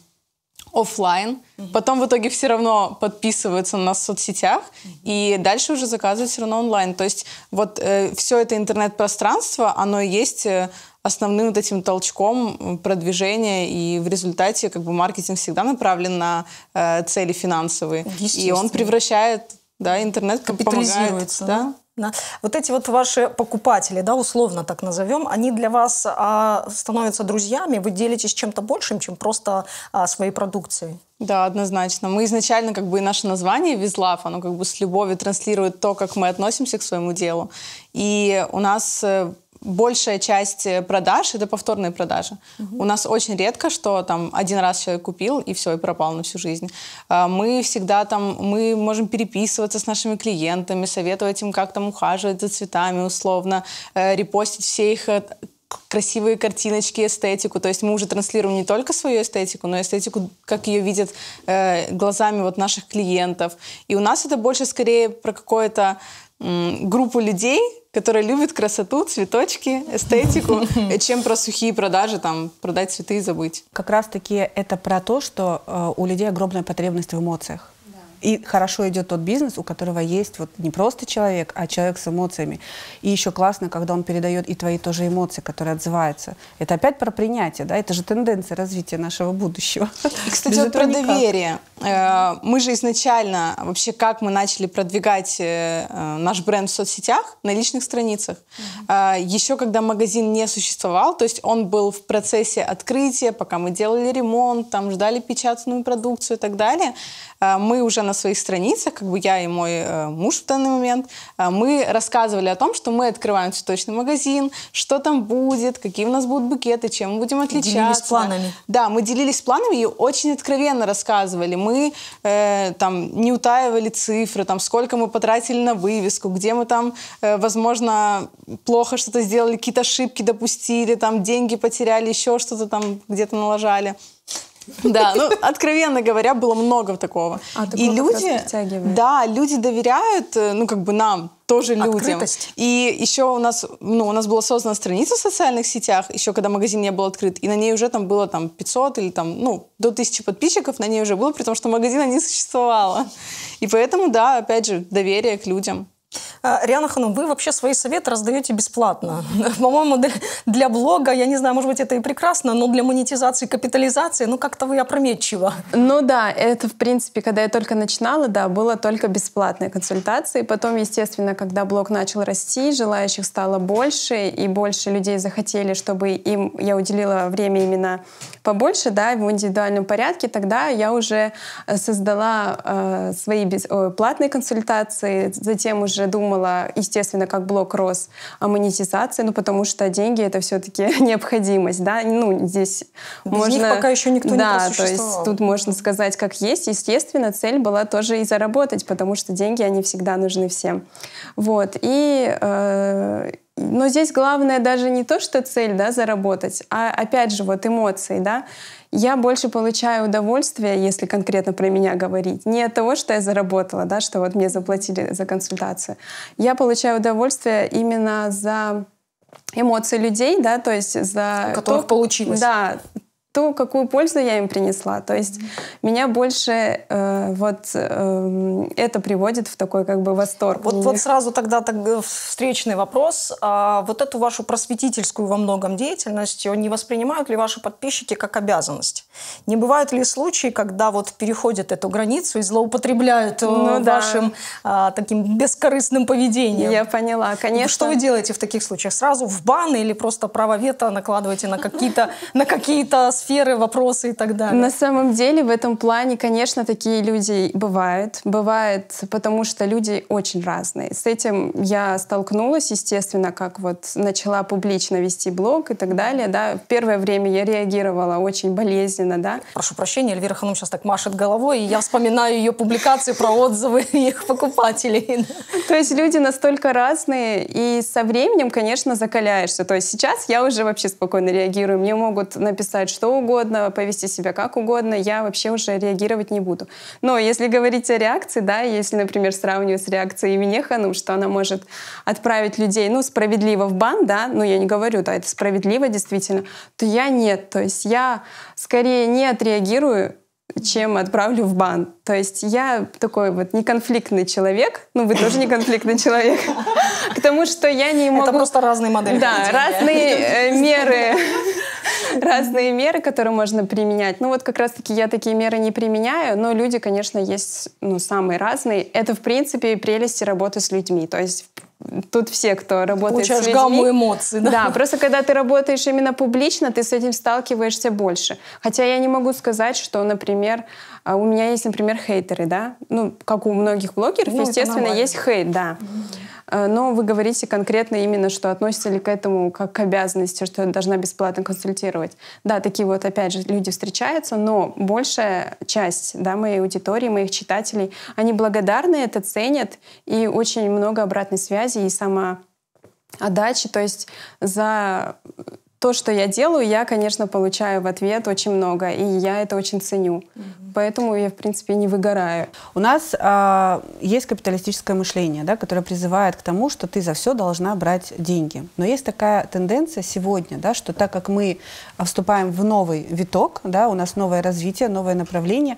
офлайн, потом в итоге все равно подписываются на нас в соцсетях, и дальше уже заказывают все равно онлайн. То есть вот все это интернет-пространство, оно и есть основным вот этим толчком продвижения, и в результате как бы маркетинг всегда направлен на цели финансовые. И он превращает, да, интернет капитализируется, помогает, да? Вот эти вот ваши покупатели, да, условно так назовем, они для вас становятся друзьями, вы делитесь чем-то большим, чем просто своей продукцией? Да, однозначно. Мы изначально, как бы, и наше название «Визлав», оно как бы с любовью транслирует то, как мы относимся к своему делу. И у нас большая часть продаж – это повторные продажи. У нас очень редко, что там один раз человек купил, и все, и пропал на всю жизнь. Мы всегда там, мы можем переписываться с нашими клиентами, советовать им, как там ухаживать за цветами условно, репостить все их красивые картиночки, эстетику. То есть мы уже транслируем не только свою эстетику, но и эстетику, как ее видят глазами вот наших клиентов. И у нас это больше скорее про какую-то группу людей, которые любят красоту, цветочки, эстетику, чем про сухие продажи, там, продать цветы и забыть. Как раз-таки это про то, что у людей огромная потребность в эмоциях. И хорошо идет тот бизнес, у которого есть вот не просто человек, а человек с эмоциями. И еще классно, когда он передает и твои тоже эмоции, которые отзываются. Это опять про принятие, да? Это же тенденция развития нашего будущего. И, кстати, вот про доверие. мы же изначально, вообще как мы начали продвигать наш бренд в соцсетях, на личных страницах, еще когда магазин не существовал, то есть он был в процессе открытия, пока мы делали ремонт, там ждали печатную продукцию и так далее, мы уже на своих страницах, как бы я и мой муж в данный момент, мы рассказывали о том, что мы открываем цветочный магазин, что там будет, какие у нас будут букеты, чем мы будем отличаться. Делились планами. Да, мы делились планами и очень откровенно рассказывали. Мы там не утаивали цифры, там, сколько мы потратили на вывеску, где мы там, возможно, плохо что-то сделали, какие-то ошибки допустили, там, деньги потеряли, еще что-то там где-то налажали. Да, ну, откровенно говоря, было много такого. И люди, да, люди доверяют, ну, как бы нам, тоже людям. Открытость. И еще у нас была создана страница в социальных сетях, еще когда магазин не был открыт, и на ней уже там было там 500 или там, ну, до 1000 подписчиков на ней уже было, при том, что магазина не существовало. И поэтому, да, опять же, доверие к людям. Риана Ханум, вы вообще свои советы раздаете бесплатно. По-моему, для блога, я не знаю, может быть, это и прекрасно, но для монетизации, капитализации, ну, как-то вы опрометчиво. Ну да, это, в принципе, когда я только начинала, да, было только бесплатные консультации. Потом, естественно, когда блог начал расти, желающих стало больше, и больше людей захотели, чтобы им я уделила время именно побольше, да, в индивидуальном порядке, тогда я уже создала свои платные консультации, затем уже думала, естественно, как блог рос, о монетизации, ну, потому что деньги — это все-таки необходимость, да, ну, здесь без можно... них пока еще никто не просуществовал. Да, то есть тут можно сказать, как есть. Естественно, цель была тоже и заработать, потому что деньги, они всегда нужны всем. Вот, но здесь главное даже не то, что цель, да, заработать, а опять же вот эмоции, да. Я больше получаю удовольствие, если конкретно про меня говорить, не от того, что я заработала, да, что вот мне заплатили за консультацию. Я получаю удовольствие именно за эмоции людей, да, то есть за... У которых получилось. Да, то, какую пользу я им принесла. То есть меня больше это приводит в такой как бы восторг. Вот сразу тогда встречный вопрос. Вот эту вашу просветительскую во многом деятельность не воспринимают ли ваши подписчики как обязанность? Не бывают ли случаи, когда вот переходят эту границу и злоупотребляют вашим таким бескорыстным поведением? Я поняла, конечно. Что вы делаете в таких случаях? Сразу в бан или просто право вето накладываете на какие-то сферы, вопросы и так далее? На самом деле в этом плане, конечно, такие люди бывают. Бывает, потому что люди очень разные. С этим я столкнулась, естественно, как вот начала публично вести блог и так далее. Да. В первое время я реагировала очень болезненно. Да. Прошу прощения, Эльвира Ханум сейчас так машет головой, и я вспоминаю ее публикации про отзывы их покупателей. То есть люди настолько разные, и со временем, конечно, закаляешься. То есть сейчас я уже вообще спокойно реагирую. Мне могут написать что угодно, повести себя как угодно, я вообще уже реагировать не буду. Но если говорить о реакции, да, если, например, сравнивать с реакцией Эмине Ханум, что она может отправить людей, ну, справедливо в бан, да, ну, я не говорю, да, это справедливо действительно, то я нет. То есть я скорее не отреагирую, чем отправлю в бан. То есть я такой вот неконфликтный человек, ну, вы тоже неконфликтный человек, потому что я не могу... Это просто разные модели. Да, разные меры... Разные меры, которые можно применять. Ну вот как раз-таки я такие меры не применяю, но люди, конечно, есть самые разные. Это, в принципе, прелести работы с людьми. То есть тут все, кто работает с людьми... Получаешь гамму эмоций, да? Да, просто когда ты работаешь именно публично, ты с этим сталкиваешься больше. Хотя я не могу сказать, что, например, у меня есть, например, хейтеры, да? Ну, как у многих блогеров, естественно, есть хейт, да. Но вы говорите конкретно именно, что относится ли к этому как к обязанности, что я должна бесплатно консультировать. Да, такие вот, опять же, люди встречаются, но большая часть, да, моей аудитории, моих читателей, они благодарны, это ценят, и очень много обратной связи и самоотдачи. То есть за то, что я делаю, я, конечно, получаю в ответ очень много, и я это очень ценю. Поэтому я, в принципе, не выгораю. У нас есть капиталистическое мышление, да, которое призывает к тому, что ты за все должна брать деньги. Но есть такая тенденция сегодня, да, что так как мы вступаем в новый виток, да, у нас новое развитие, новое направление,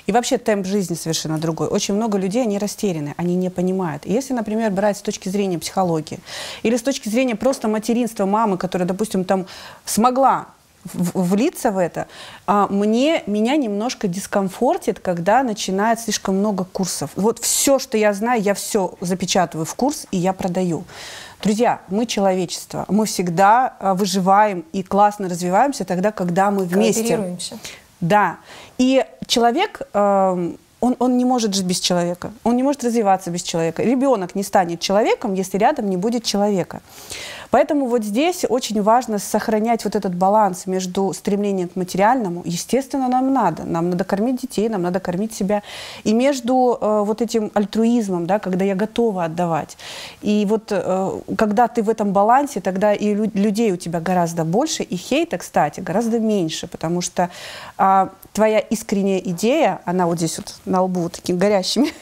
и вообще темп жизни совершенно другой. Очень много людей, они растеряны, они не понимают. И если, например, брать с точки зрения психологии или с точки зрения просто материнства мамы, которая, допустим, там смогла влиться в это. Меня немножко дискомфортит, когда начинает слишком много курсов. Вот все, что я знаю, я все запечатываю в курс, и я продаю. Друзья, мы человечество, мы всегда выживаем и классно развиваемся тогда, когда мы вместе. Кооперируемся. Да. И человек, он не может жить без человека, он не может развиваться без человека. Ребенок не станет человеком, если рядом не будет человека. Поэтому вот здесь очень важно сохранять вот этот баланс между стремлением к материальному, естественно, нам надо кормить детей, нам надо кормить себя, и между вот этим альтруизмом, да, когда я готова отдавать. И вот когда ты в этом балансе, тогда и людей у тебя гораздо больше, и хейта, кстати, гораздо меньше, потому что твоя искренняя идея, она вот здесь вот на лбу вот такими горящими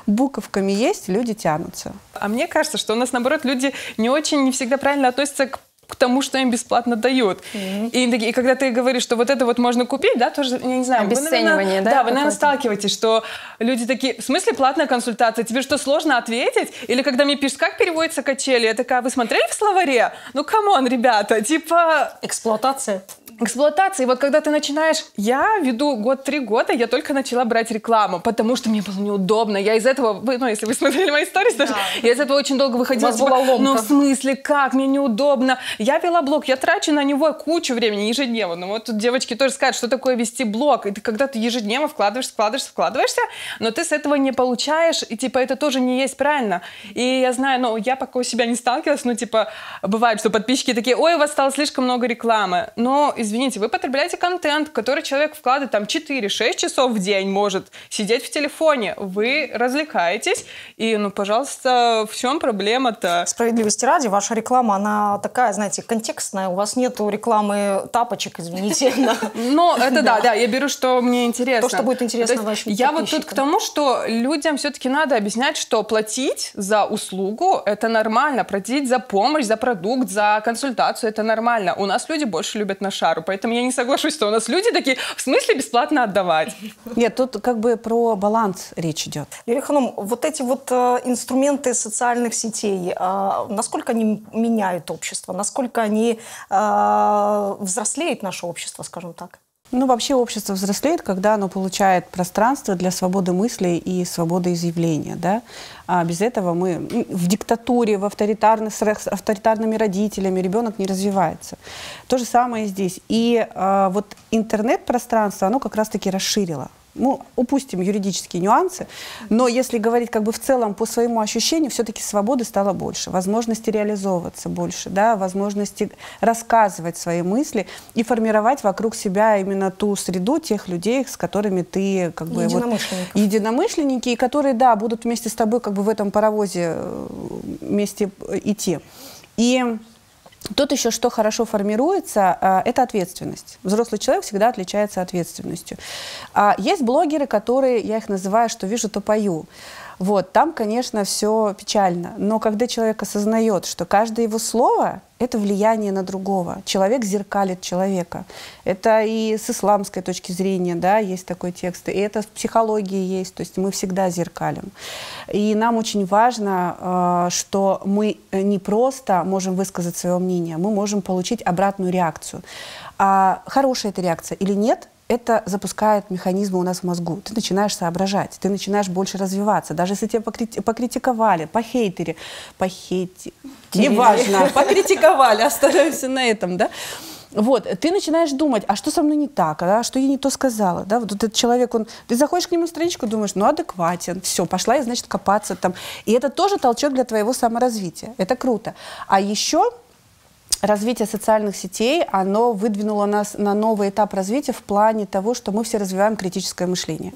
буковками есть, люди тянутся. А мне кажется, что у нас, наоборот, люди не всегда правильно относятся к тому, что им бесплатно дают. И когда ты говоришь, что вот это вот можно купить, да, тоже, я не знаю. Обесценивание, да? Да, вы, наверное, сталкиваетесь, что люди такие, в смысле платная консультация? Тебе что, сложно ответить? Или когда мне пишут, как переводится качели, я такая, вы смотрели в словаре? Ну, камон, ребята, типа... Эксплуатация. Эксплуатация. И вот когда ты начинаешь... Я веду 3 года, я только начала брать рекламу, потому что мне было неудобно. Я из этого... Ну, если вы смотрели мои истории, да. Я из этого очень долго выходила. Ну, в смысле, как? Мне неудобно. Я вела блог, я трачу на него кучу времени ежедневно. Ну, вот тут девочки тоже скажут, что такое вести блог. И ты когда ты ежедневно вкладываешься, но ты с этого не получаешь, и, типа, это тоже не есть правильно. И я знаю, ну, я пока у себя не сталкивалась, ну, типа, бывает, что подписчики такие, ой, у вас стало слишком много рекламы. Но, извините, вы потребляете контент, который человек вкладывает там 4-6 часов в день, может сидеть в телефоне. Вы развлекаетесь, и, ну, пожалуйста, в чем проблема-то? Справедливости ради, ваша реклама, она такая, знаете, контекстная. У вас нету рекламы тапочек, извините. Ну, это да, я беру, что мне интересно. То, что будет интересно вашим Я вот тут к тому, что людям все-таки надо объяснять, что платить за услугу – это нормально, платить за помощь, за продукт, за консультацию – это нормально. У нас люди больше любят на шару, поэтому я не соглашусь, что у нас люди такие, в смысле бесплатно отдавать? Нет, тут как бы про баланс речь идет. Юлия Ханум, вот эти вот инструменты социальных сетей, насколько они меняют общество, насколько они взрослеет наше общество, скажем так? Ну, вообще общество взрослеет, когда оно получает пространство для свободы мыслей и свободы изъявления, да. А без этого мы в диктатуре, с авторитарными родителями ребенок не развивается. То же самое и здесь. И вот интернет-пространство, оно как раз-таки расширило. Ну, упустим юридические нюансы, но если говорить как бы в целом по своему ощущению, все-таки свободы стало больше, возможности реализовываться больше, да, возможности рассказывать свои мысли и формировать вокруг себя именно ту среду тех людей, с которыми ты как бы единомышленники, и которые, да, будут вместе с тобой как бы в этом паровозе вместе идти. И тут еще что хорошо формируется, это ответственность. Взрослый человек всегда отличается ответственностью. Есть блогеры, которые, я их называю, что вижу, то пою. Вот, там, конечно, все печально. Но когда человек осознает, что каждое его слово – это влияние на другого. Человек зеркалит человека. Это и с исламской точки зрения, да, есть такой текст. И это в психологии есть. То есть мы всегда зеркалим. И нам очень важно, что мы не просто можем высказать свое мнение, мы можем получить обратную реакцию. Хорошая эта реакция или нет – это запускает механизмы у нас в мозгу. Ты начинаешь соображать, ты начинаешь больше развиваться. Даже если тебя покритиковали, неважно, покритиковали, остановимся на этом, да? Вот, ты начинаешь думать, а что со мной не так, а что я не то сказала, да? Вот этот человек, ты заходишь к нему на страничку, думаешь, ну адекватен, все, пошла я, значит, копаться там. И это тоже толчок для твоего саморазвития. Это круто. А еще развитие социальных сетей, оно выдвинуло нас на новый этап развития в плане того, что мы все развиваем критическое мышление.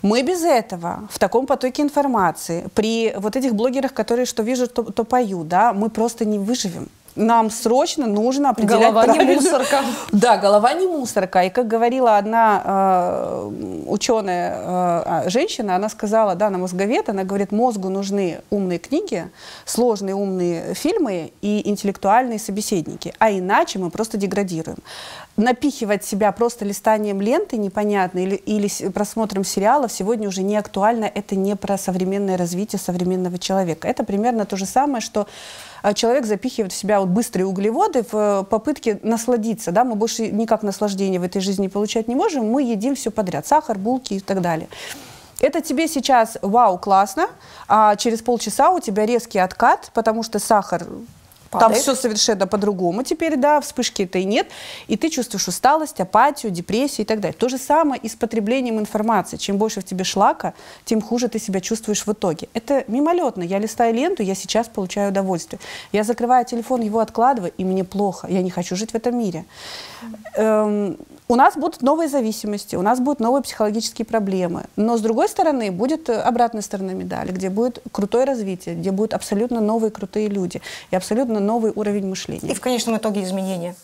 Мы без этого, в таком потоке информации, при вот этих блогерах, которые что вижу, то пою, да, мы просто не выживем. Нам срочно нужно определять... Голова не мусорка. Да, голова не мусорка. И как говорила одна ученая женщина, она сказала, да, она мозговед, она говорит, мозгу нужны умные книги, сложные умные фильмы и интеллектуальные собеседники. А иначе мы просто деградируем. Напихивать себя просто листанием ленты непонятно или просмотром сериалов сегодня уже не актуально. Это не про современное развитие современного человека. Это примерно то же самое, что человек запихивает в себя вот быстрые углеводы в попытке насладиться. Да? Мы больше никак наслаждения в этой жизни получать не можем, мы едим все подряд. Сахар, булки и так далее. Это тебе сейчас, вау, классно, а через полчаса у тебя резкий откат, потому что сахар... Там все совершенно по-другому теперь, да, вспышки-то и нет. И ты чувствуешь усталость, апатию, депрессию и так далее. То же самое и с потреблением информации. Чем больше в тебе шлака, тем хуже ты себя чувствуешь в итоге. Это мимолетно. Я листаю ленту, я сейчас получаю удовольствие. Я закрываю телефон, его откладываю, и мне плохо. Я не хочу жить в этом мире. У нас будут новые зависимости, у нас будут новые психологические проблемы. Но, с другой стороны, будет обратная сторона медали, где будет крутое развитие, где будут абсолютно новые крутые люди и абсолютно новый уровень мышления. И в конечном итоге изменения.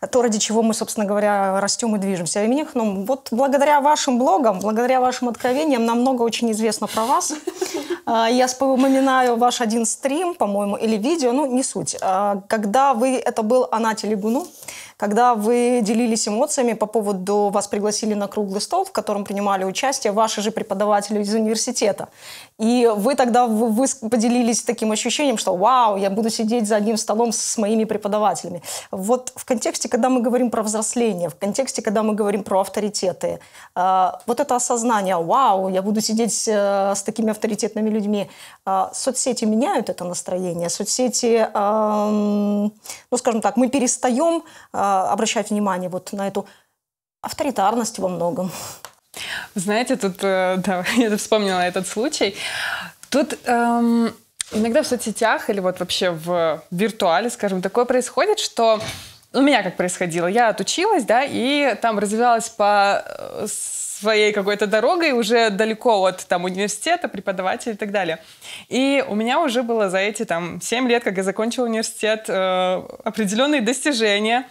То, ради чего мы, собственно говоря, растем и движемся. Эмине Ханум, вот благодаря вашим блогам, благодаря вашим откровениям нам много очень известно про вас. Я вспоминаю ваш один стрим, по-моему, или видео, ну, не суть. Когда это был Ана Телегуну, когда вы делились эмоциями по поводу, вас пригласили на круглый стол, в котором принимали участие ваши же преподаватели из университета. И вы тогда вы поделились таким ощущением, что «Вау, я буду сидеть за одним столом с моими преподавателями». Вот в контексте, когда мы говорим про взросление, в контексте, когда мы говорим про авторитеты, вот это осознание «Вау, я буду сидеть с такими авторитетными людьми», соцсети меняют это настроение, соцсети, ну, скажем так, мы перестаем обращать внимание вот на эту авторитарность во многом. Знаете, тут, да, я вспомнила этот случай. Тут иногда в соцсетях или вот вообще в виртуале, скажем, такое происходит, что у меня как происходило. Я отучилась, да, и там развивалась по своей какой-то дорогой уже далеко от там университета, преподавателей и так далее. И у меня уже было за эти там 7 лет, как я закончила университет, определенные достижения,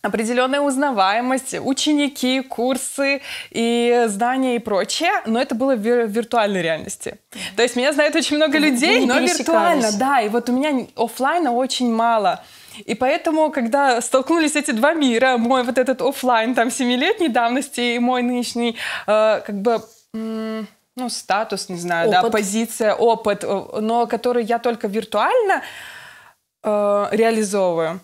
определенная узнаваемость, ученики, курсы и знания и прочее, но это было в виртуальной реальности. То есть меня знает очень много людей, но виртуально, да, и вот у меня офлайна очень мало. И поэтому, когда столкнулись эти два мира, мой вот этот офлайн там 7-летней давности и мой нынешний как бы... ну, статус, не знаю, опыт. Да, позиция, опыт, но который я только виртуально реализую.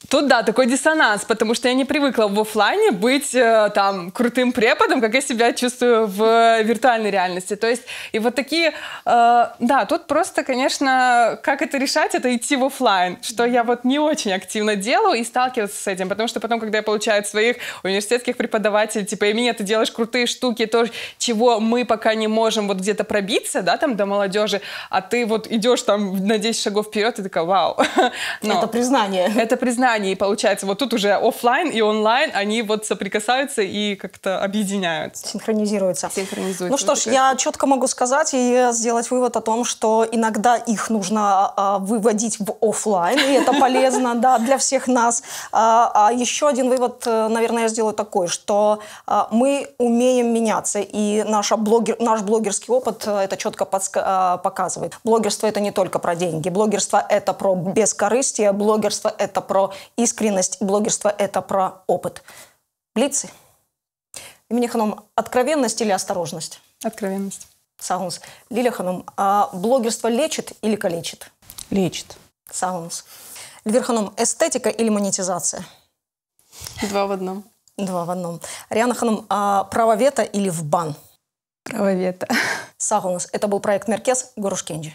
Тут, да, такой диссонанс, потому что я не привыкла в офлайне быть там крутым преподом, как я себя чувствую в виртуальной реальности. То есть, и вот такие, да, тут просто, конечно, как это решать, это идти в офлайн, что я вот не очень активно делаю и сталкиваться с этим, потому что потом, когда я получаю от своих университетских преподавателей, типа, Эмине, ты делаешь крутые штуки, то, чего мы пока не можем вот где-то пробиться, да, там, до молодежи, а ты вот идешь там на 10 шагов вперед и такая, вау. Но это признание. Это признание. И получается, вот тут уже офлайн и онлайн, они вот соприкасаются и как-то объединяются. Синхронизируются. Ну что ж, я четко могу сказать и сделать вывод о том, что иногда их нужно выводить в офлайн, и это полезно, да, для всех нас. А еще один вывод, наверное, я сделаю такой, что мы умеем меняться, и наш блогерский опыт это четко показывает. Блогерство это не только про деньги, блогерство это про бескорыстие, блогерство это про искренность, блогерство – это про опыт. Блицы. Эмине Ханум, откровенность или осторожность? Откровенность. Сагунс. Лилия Ханум, блогерство лечит или калечит? Лечит. Сагунс. Эльвира Ханум, эстетика или монетизация? 2 в 1. 2 в 1. Риана Ханум, право вето или в бан? Право вето. Сагунс. Это был проект Меркес. Горуш Кенджи.